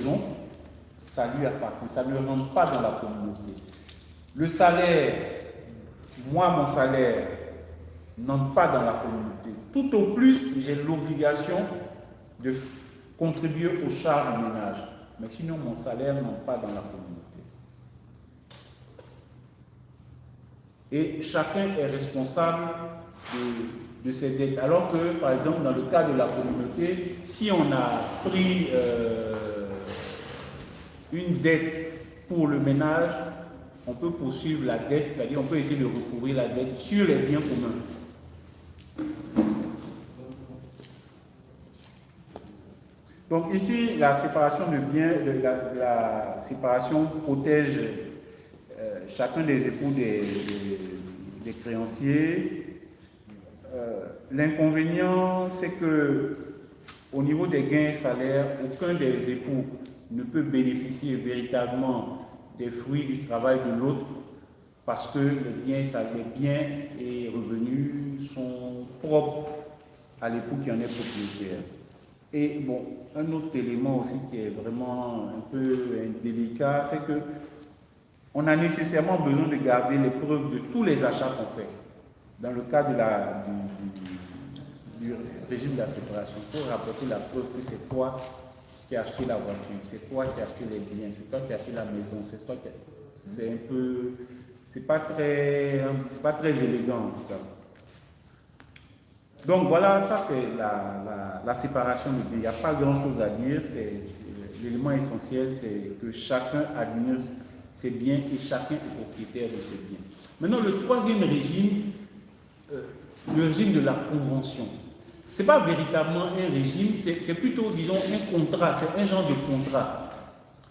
maison, ça lui appartient, ça ne rentre pas dans la communauté. Le salaire, moi, mon salaire, n'entre pas dans la communauté. Tout au plus, j'ai l'obligation de contribuer aux charges du ménage. Mais sinon, mon salaire n'entre pas dans la communauté. Et chacun est responsable de ses dettes. Alors que, par exemple, dans le cas de la communauté, si on a pris une dette pour le ménage, on peut poursuivre la dette, c'est-à-dire on peut essayer de recouvrir la dette sur les biens communs. Donc ici, la séparation de biens, la séparation protège chacun des époux des créanciers. L'inconvénient, c'est que au niveau des gains salaires, aucun des époux ne peut bénéficier véritablement des fruits du travail de l'autre parce que les biens et revenus sont propres à l'époux qui en est propriétaire. Et bon, un autre élément aussi qui est vraiment un peu délicat, c'est que on a nécessairement besoin de garder les preuves de tous les achats qu'on fait. Dans le cas du régime de la séparation, il faut rapporter la preuve que c'est toi qui as acheté la voiture, c'est toi qui as acheté les biens, c'est toi qui as acheté la maison, c'est toi qui as... C'est un peu... C'est pas très élégant en tout cas. Donc voilà, ça c'est la séparation des biens. Il n'y a pas grand-chose à dire. L'élément essentiel, c'est que chacun admire ses biens et chacun est propriétaire de ses biens. Maintenant, le troisième régime, le régime de la convention. Ce n'est pas véritablement un régime, c'est plutôt, disons, un contrat, c'est un genre de contrat.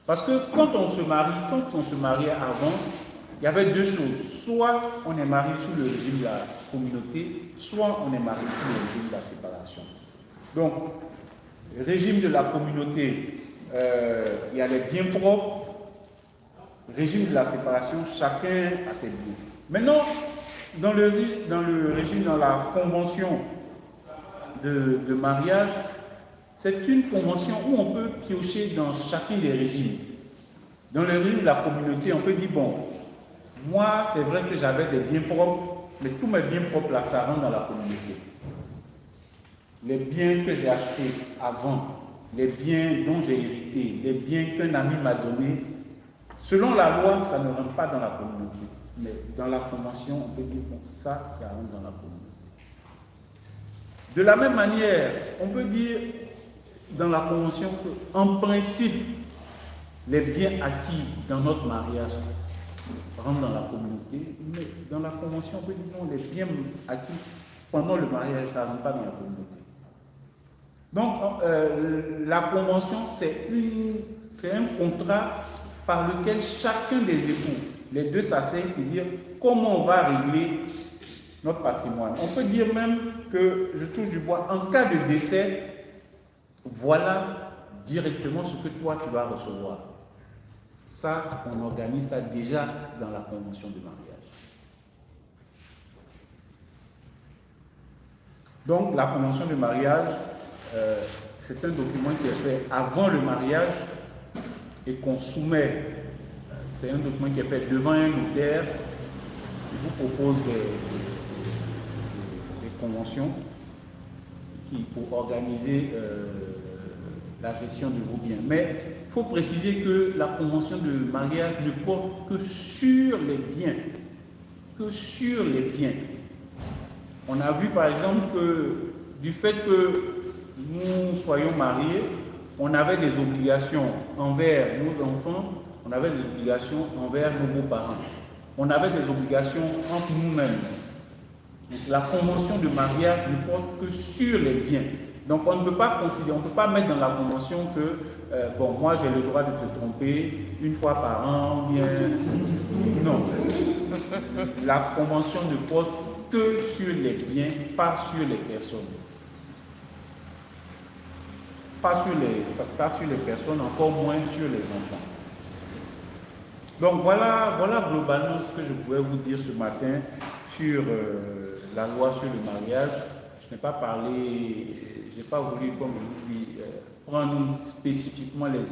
Parce que quand on se mariait avant, il y avait deux choses. Soit on est marié sous le régime de la communauté, soit on est marié sous le régime de la séparation. Donc, le régime de la communauté, il y a les biens propres. Régime de la séparation, chacun a ses biens. Maintenant, dans la convention de mariage, c'est une convention où on peut piocher dans chacun des régimes. Dans le régime de la communauté, on peut dire, bon, moi, c'est vrai que j'avais des biens propres, mais tous mes biens propres, là, ça rentre dans la communauté. Les biens que j'ai achetés avant, les biens dont j'ai hérité, les biens qu'un ami m'a donnés, selon la loi, ça ne rentre pas dans la communauté. Mais dans la convention, on peut dire, bon, ça rentre dans la communauté. De la même manière, on peut dire dans la convention qu'en principe, les biens acquis dans notre mariage rentrent dans la communauté, mais dans la convention, on peut dire non, les biens acquis pendant le mariage, ça ne rentre pas dans la communauté. Donc, la convention, c'est un contrat par lequel chacun des époux, les deux s'asseyent pour dire comment on va régler notre patrimoine. On peut dire même que, je touche du bois, en cas de décès, voilà directement ce que toi tu vas recevoir. Ça, on organise ça déjà dans la convention de mariage. Donc, la convention de mariage, c'est un document qui est fait avant le mariage et qu'on soumet. C'est un document qui est fait devant un notaire qui vous propose des conventions pour organiser la gestion de vos biens. Mais il faut préciser que la convention de mariage ne porte que sur les biens. Que sur les biens. On a vu par exemple que du fait que nous soyons mariés, on avait des obligations envers nos enfants, on avait des obligations envers nos beaux-parents. On avait des obligations entre nous-mêmes. La convention de mariage ne porte que sur les biens. Donc on ne peut pas considérer, on ne peut pas mettre dans la convention que bon, moi j'ai le droit de te tromper une fois par an, bien. Non. La convention ne porte que sur les biens, pas sur les personnes. Pas sur les personnes, encore moins sur les enfants. Donc voilà globalement ce que je pouvais vous dire ce matin sur la loi sur le mariage. Je n'ai pas parlé, je n'ai pas voulu, comme je vous dis, prendre spécifiquement les